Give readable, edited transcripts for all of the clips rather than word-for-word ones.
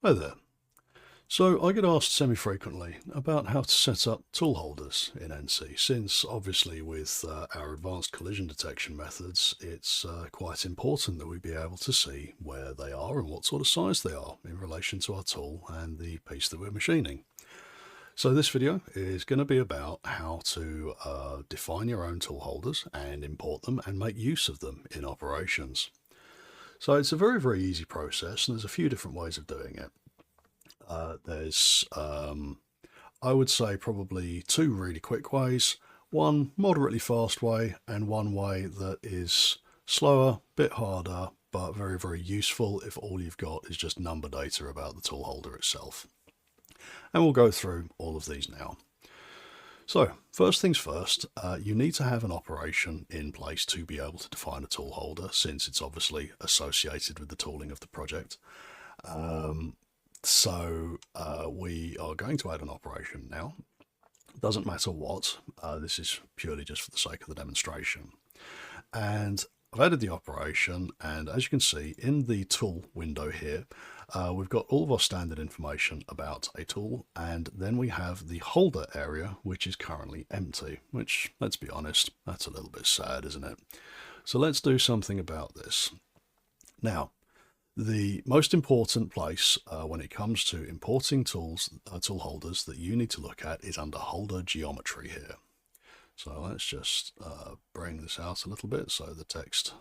Hi there. So I get asked semi-frequently about how to set up tool holders in ENCY, since obviously with our advanced collision detection methods, it's quite important that we be able to see where they are and what sort of size they are in relation to our tool and the piece that we're machining. So this video is going to be about how to define your own tool holders and import them and make use of them in operations. So it's a very, very easy process, and there's a few different ways of doing it. There's, I would say, probably two really quick ways, one moderately fast way, and one way that is slower, bit harder, but very, very useful if all you've got is just number data about the tool holder itself. And we'll go through all of these now. So first things first, you need to have an operation in place to be able to define a tool holder, since it's obviously associated with the tooling of the project. So we are going to add an operation now. Doesn't matter what, this is purely just for the sake of the demonstration. And I've added the operation, and as you can see in the tool window here, we've got all of our standard information about a tool, and then we have the holder area, which is currently empty, which, let's be honest, that's a little bit sad, isn't it? So let's do something about this. Now, the most important place when it comes to importing tool holders that you need to look at is under holder geometry here. So let's just bring this out a little bit so the text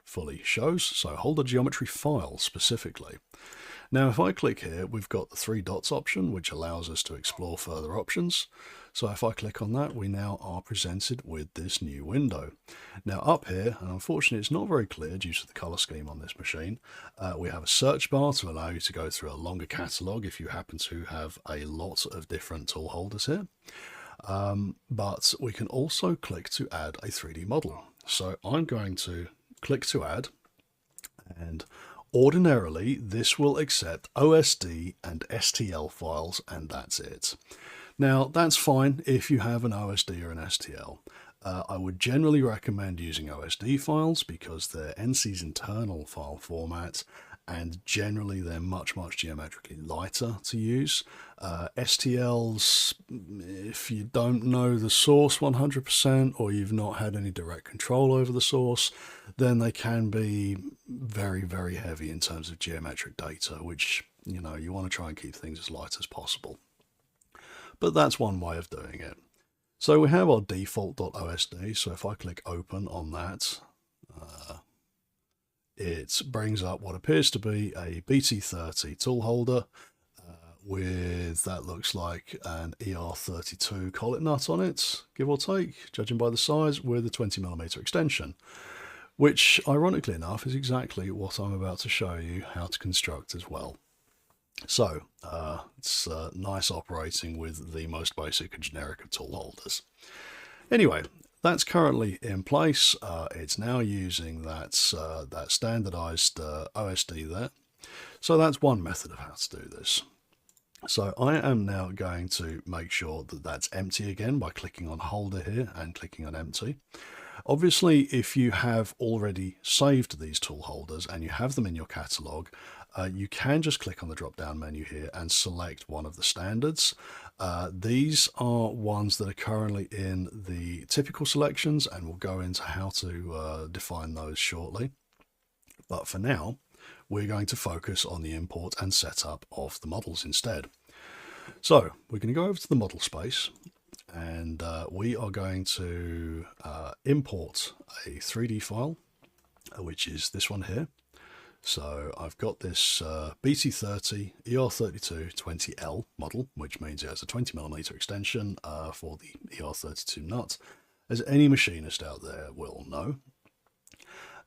fully shows. So holder geometry file specifically. Now if I click here, we've got the three dots option, which allows us to explore further options. So if I click on that, we now are presented with this new window. Now up here, and unfortunately it's not very clear due to the color scheme on this machine, we have a search bar to allow you to go through a longer catalog if you happen to have a lot of different tool holders here. But we can also click to add a 3D model. So I'm going to click to add, and ordinarily this will accept OSD and STL files, and that's it. Now that's fine if you have an OSD or an STL. I would generally recommend using OSD files because they're ENCY's internal file format, and generally they're much geometrically lighter to use. STLs, if you don't know the source 100% or you've not had any direct control over the source, then they can be very heavy in terms of geometric data, which, you know, you want to try and keep things as light as possible. But that's one way of doing it. So we have our default.osd, so if I click open on that, it brings up what appears to be a BT30 tool holder with, that looks like an ER32 collet nut on it, give or take, judging by the size, with a 20mm extension, which ironically enough is exactly what I'm about to show you how to construct as well. So it's nice operating with the most basic and generic of tool holders. Anyway, that's currently in place. It's now using that standardized OSD there. So that's one method of how to do this. So I am now going to make sure that that's empty again by clicking on holder here and clicking on empty. Obviously, if you have already saved these tool holders and you have them in your catalog, you can just click on the drop down menu here and select one of the standards. These are ones that are currently in the typical selections, and we'll go into how to define those shortly. But for now, we're going to focus on the import and setup of the models instead. So we're going to go over to the model space, and we are going to import a 3D file, which is this one here. So I've got this BT30 ER32 20L model, which means it has a 20mm extension for the ER32 nut, as any machinist out there will know.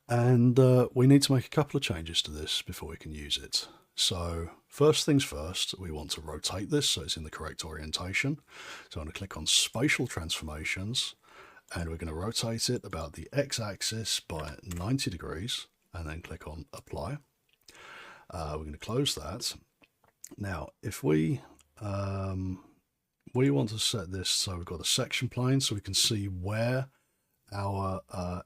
And we need to make a couple of changes to this before we can use it. So first things first, we want to rotate this so it's in the correct orientation. So I'm going to click on Spatial Transformations, and we're going to rotate it about the x-axis by 90 degrees, and then click on Apply. We're going to close that. Now, if we want to set this so we've got a section plane so we can see where our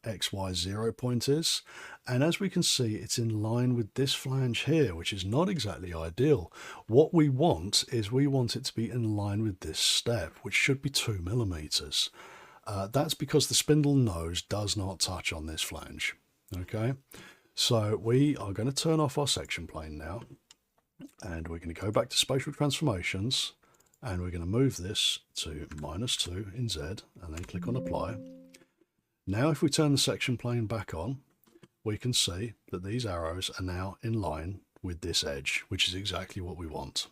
XY 0 point is. And as we can see, it's in line with this flange here, which is not exactly ideal. What we want is we want it to be in line with this step, which should be 2 millimeters. That's because the spindle nose does not touch on this flange. Okay, so we are going to turn off our section plane now, and we're going to go back to spatial transformations, and we're going to move this to -2 in Z, and then click on apply. Now if we turn the section plane back on, we can see that these arrows are now in line with this edge, which is exactly what we want.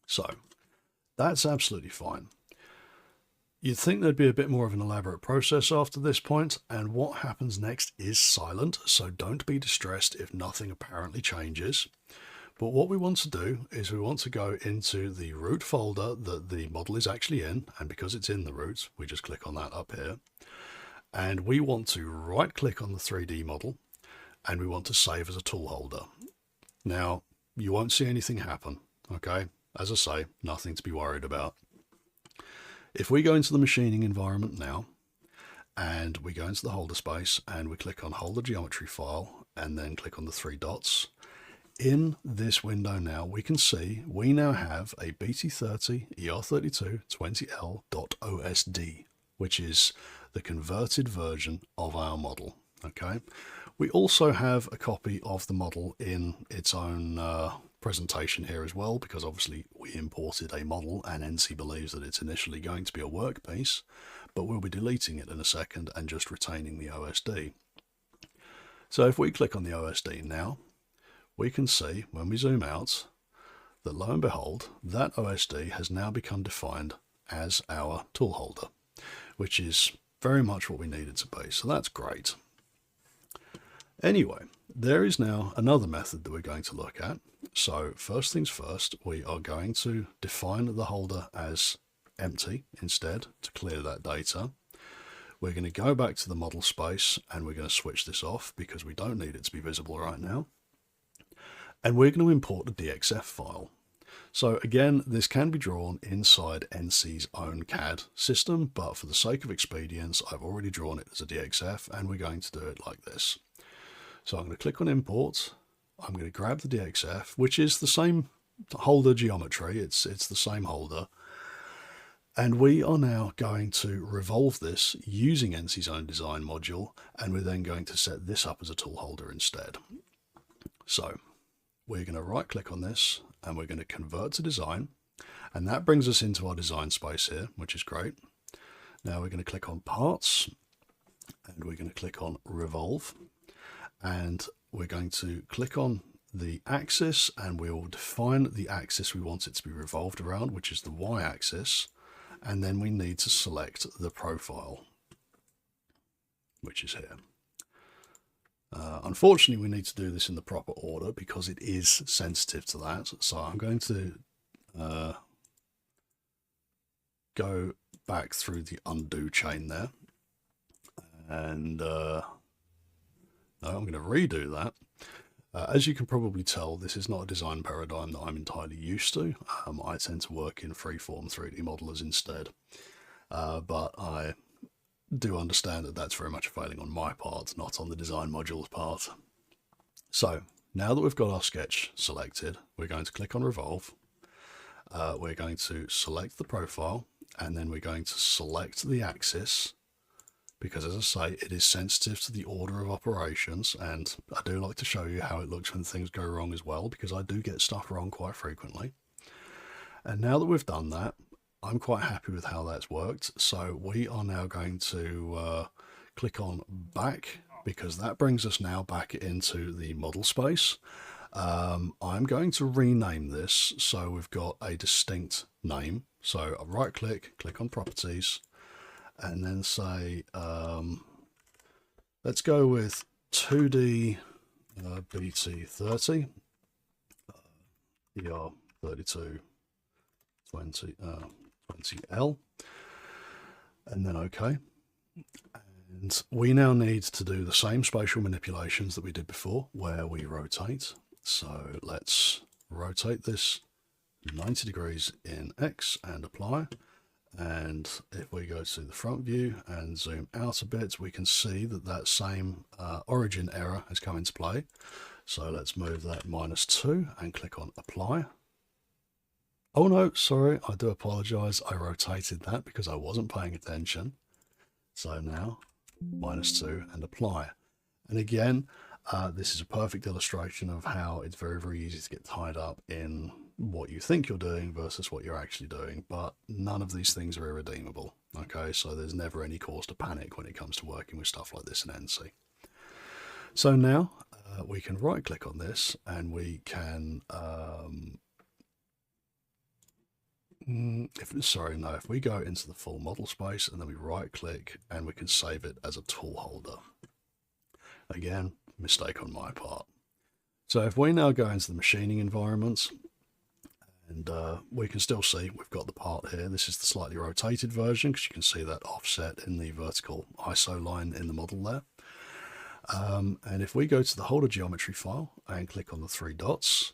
So that's absolutely fine. You'd think there'd be a bit more of an elaborate process after this point, and what happens next is silent, so don't be distressed if nothing apparently changes. But what we want to do is we want to go into the root folder that the model is actually in, and because it's in the root, we just click on that up here. And we want to right click on the 3D model, and we want to save as a tool holder. Now, you won't see anything happen, okay? As I say, nothing to be worried about. If we go into the machining environment now, and we go into the holder space, and we click on holder geometry file, and then click on the 3 dots, in this window now, we can see we now have a BT30 ER32 20L.OSD, which is the converted version of our model. Okay, we also have a copy of the model in its own presentation here as well, because obviously we imported a model and ENCY believes that it's initially going to be a workpiece, but we'll be deleting it in a second and just retaining the OSD. So if we click on the OSD now, we can see when we zoom out that lo and behold, that OSD has now become defined as our tool holder, which is very much what we need it to be. So that's great. Anyway, there is now another method that we're going to look at. So first things first, we are going to define the holder as empty instead to clear that data. We're going to go back to the model space and we're going to switch this off because we don't need it to be visible right now. And we're going to import the DXF file. So again, this can be drawn inside ENCY's own CAD system, but for the sake of expedience, I've already drawn it as a DXF and we're going to do it like this. So I'm going to click on import. I'm going to grab the DXF, which is the same holder geometry. It's the same holder. And we are now going to revolve this using ENCY's own design module, and we're then going to set this up as a tool holder instead. So we're going to right click on this and we're going to convert to design, and that brings us into our design space here, which is great. Now we're going to click on parts and we're going to click on revolve, and we're going to click on the axis and we will define the axis we want it to be revolved around, which is the Y axis, and then we need to select the profile, which is here. Unfortunately, we need to do this in the proper order because it is sensitive to that. So I'm going to go back through the undo chain there. And no, I'm going to redo that. As you can probably tell, this is not a design paradigm that I'm entirely used to. I tend to work in freeform 3D modelers instead. But I do understand that that's very much a failing on my part, not on the design module's part. So now that we've got our sketch selected, we're going to click on revolve. We're going to select the profile, and then we're going to select the axis, because as I say, it is sensitive to the order of operations, and I do like to show you how it looks when things go wrong as well, because I do get stuff wrong quite frequently. And now that we've done that, I'm quite happy with how that's worked. So we are now going to click on back, because that brings us now back into the model space. I'm going to rename this so we've got a distinct name. So I right click, click on properties, and then say, let's go with 2D BT30 ER32 20L, and then OK. And we now need to do the same spatial manipulations that we did before, where we rotate. So let's rotate this 90 degrees in X and apply. And if we go to the front view and zoom out a bit, we can see that that same origin error has come into play. So let's move that -2 and click on apply. Oh no, sorry, I do apologize. I rotated that because I wasn't paying attention. So now -2 and apply. And again, this is a perfect illustration of how it's very, very easy to get tied up in what you think you're doing versus what you're actually doing. But none of these things are irredeemable. Okay, so there's never any cause to panic when it comes to working with stuff like this in ENCY. So now we can right click on this and we can, if we go into the full model space and then we right click and we can save it as a tool holder. Again, mistake on my part. So if we now go into the machining environments, and we can still see we've got the part here. This is the slightly rotated version because you can see that offset in the vertical ISO line in the model there. And if we go to the holder geometry file and click on the 3 dots,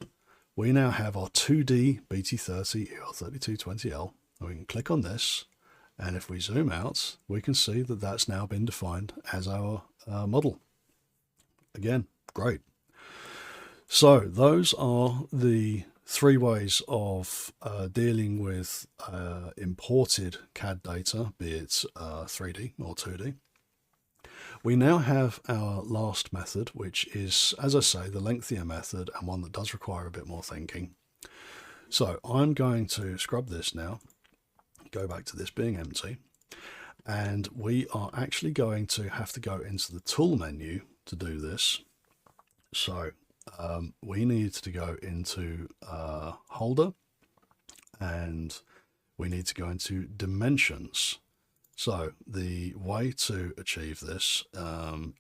we now have our 2D BT30 ER3220L. And we can click on this, and if we zoom out, we can see that that's now been defined as our model. Again, great. So those are the 3 ways of dealing with imported CAD data, be it 3D or 2D. We now have our last method, which is, as I say, the lengthier method and one that does require a bit more thinking. So I'm going to scrub this now, go back to this being empty, and we are actually going to have to go into the tool menu to do this. So we need to go into holder, and we need to go into dimensions. So the way to achieve this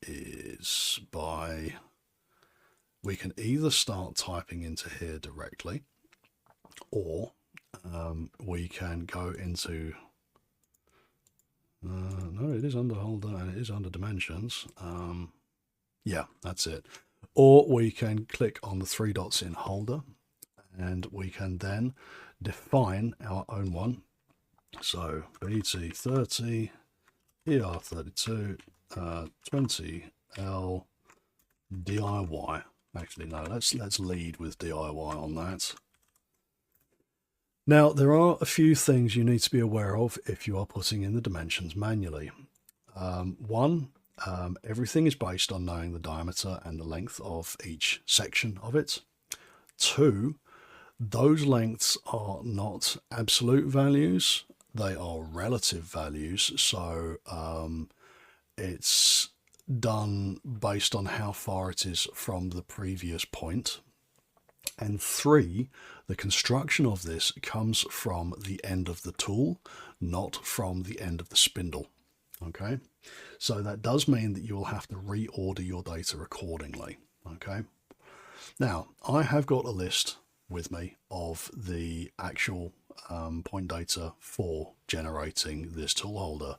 is by, we can either start typing into here directly, or we can go into, no, it is under holder and it is under dimensions. Yeah, that's it. Or we can click on the 3 dots in holder, and we can then define our own one. So BT30 ER32 20L DIY. Actually, no, let's lead with DIY on that. Now, there are a few things you need to be aware of if you are putting in the dimensions manually. One, everything is based on knowing the diameter and the length of each section of it. 2, those lengths are not absolute values, they are relative values. So it's done based on how far it is from the previous point. And 3, the construction of this comes from the end of the tool, not from the end of the spindle. Okay, so that does mean that you will have to reorder your data accordingly. Okay, now I have got a list with me of the actual point data for generating this tool holder.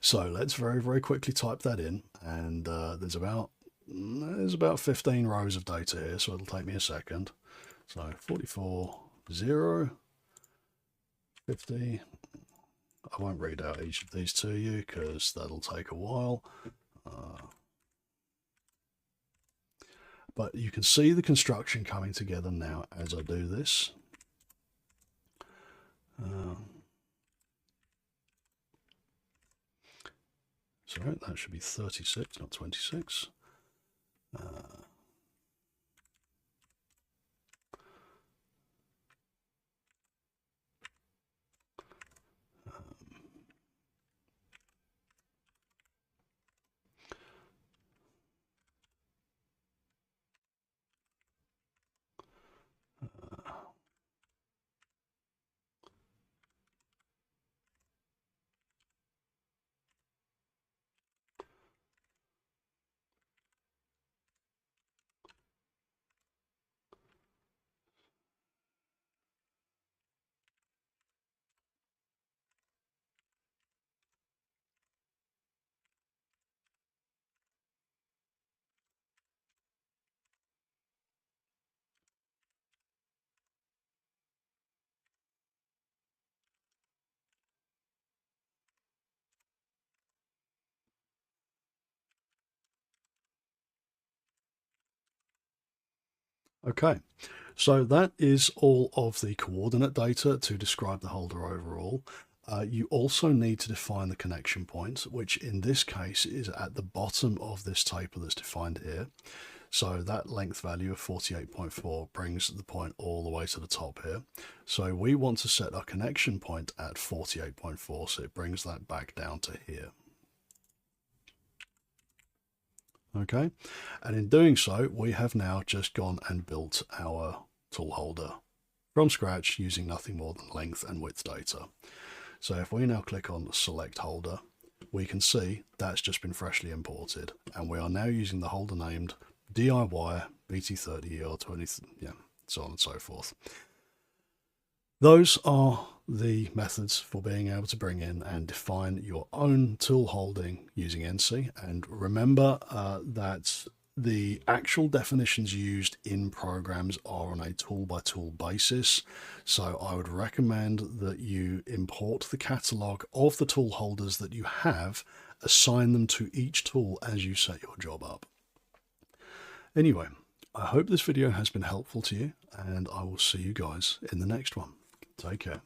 So let's very, very quickly type that in, and there's about 15 rows of data here, so it'll take me a second. So 44, 0, 50. I won't read out each of these to you because that'll take a while. But you can see the construction coming together now as I do this. Sorry, that should be 36, not 26. Okay, so that is all of the coordinate data to describe the holder overall. You also need to define the connection point, which in this case is at the bottom of this table that's defined here. So that length value of 48.4 brings the point all the way to the top here. So we want to set our connection point at 48.4, so it brings that back down to here. Okay, and in doing so, we have now just gone and built our tool holder from scratch using nothing more than length and width data. So if we now click on select holder, we can see that's just been freshly imported, and we are now using the holder named DIY BT30ER20, so on and so forth. Those are the methods for being able to bring in and define your own tool holding using ENCY. And remember that the actual definitions used in programs are on a tool by tool basis. So I would recommend that you import the catalog of the tool holders that you have, assign them to each tool as you set your job up. Anyway, I hope this video has been helpful to you, and I will see you guys in the next one. Take care.